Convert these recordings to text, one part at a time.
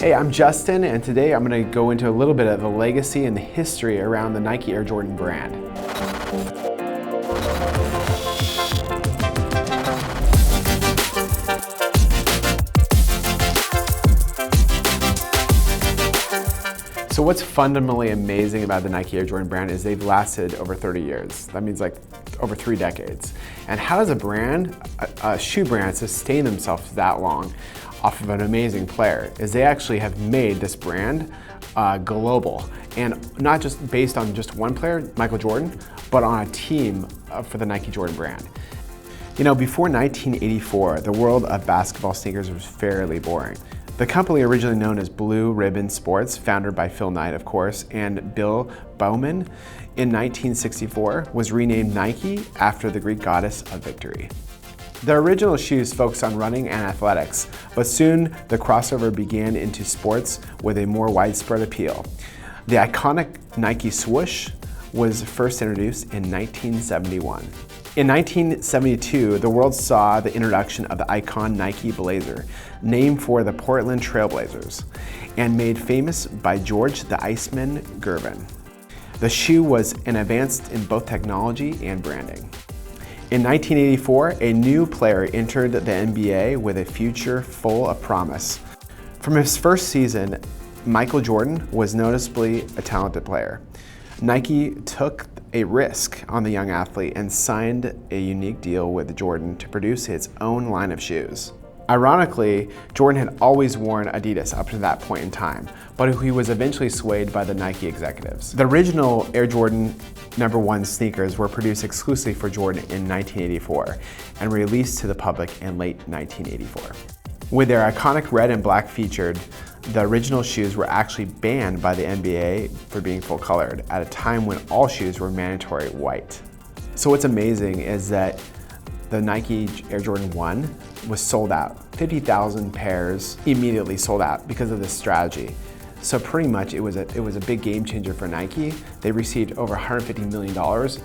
Hey, I'm Justin, and today I'm going to go into a little bit of the legacy and the history around the Nike Air Jordan brand. So what's fundamentally amazing about the Nike Air Jordan brand is they've lasted over 30 years. That means like over 3 decades. And how does a brand, a shoe brand, sustain themselves that long off of an amazing player? Is they actually have made this brand global, and not just based on just one player, Michael Jordan, but on a team for the Nike Jordan brand. You know, before 1984, the world of basketball sneakers was fairly boring. The company, originally known as Blue Ribbon Sports, founded by Phil Knight, of course, and Bill Bowman, in 1964, was renamed Nike after the Greek goddess of victory. The original shoes focused on running and athletics, but soon the crossover began into sports with a more widespread appeal. The iconic Nike swoosh was first introduced in 1971. In 1972, the world saw the introduction of the icon Nike Blazer, named for the Portland Trail Blazers, and made famous by George the Iceman Gervin. The shoe was an advance in both technology and branding. In 1984, a new player entered the NBA with a future full of promise. From his first season, Michael Jordan was noticeably a talented player. Nike took a risk on the young athlete and signed a unique deal with Jordan to produce its own line of shoes. Ironically, Jordan had always worn Adidas up to that point in time, but he was eventually swayed by the Nike executives. The original Air Jordan #1 sneakers were produced exclusively for Jordan in 1984 and released to the public in late 1984. With their iconic red and black featured, the original shoes were actually banned by the NBA for being full colored at a time when all shoes were mandatory white. So what's amazing is that the Nike Air Jordan 1 was sold out. 50,000 pairs immediately sold out because of this strategy. So pretty much it was a big game changer for Nike. They received over $150 million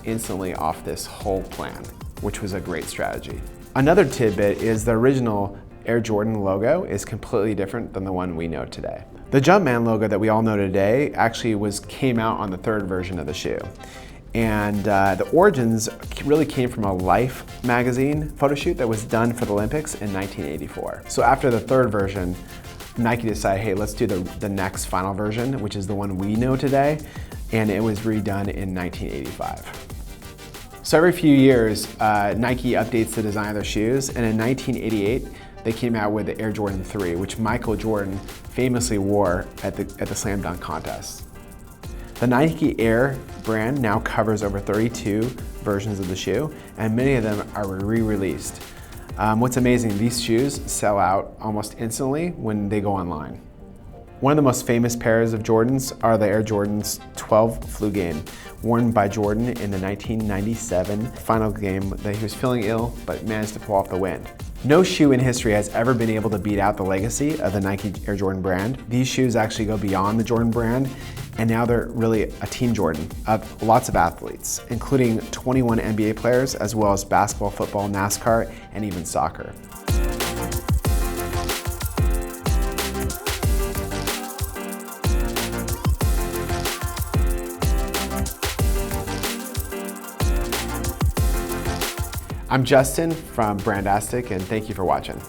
instantly off this whole plan, which was a great strategy. Another tidbit is the original Air Jordan logo is completely different than the one we know today. The Jumpman logo that we all know today actually came out on the 3rd version of the shoe. And the origins really came from a Life magazine photo shoot that was done for the Olympics in 1984. So after the 3rd version, Nike decided, hey, let's do the next final version, which is the one we know today, and it was redone in 1985. So every few years, Nike updates the design of their shoes, and in 1988, they came out with the Air Jordan 3, which Michael Jordan famously wore at the slam dunk contest. The Nike Air brand now covers over 32 versions of the shoe, and many of them are re-released. What's amazing, these shoes sell out almost instantly when they go online. One of the most famous pairs of Jordans are the Air Jordans 12 Flu Game, worn by Jordan in the 1997 final game that he was feeling ill but managed to pull off the win. No shoe in history has ever been able to beat out the legacy of the Nike Air Jordan brand. These shoes actually go beyond the Jordan brand, and now they're really a team Jordan of lots of athletes, including 21 NBA players, as well as basketball, football, NASCAR, and even soccer. I'm Justin from Brandastic, and thank you for watching.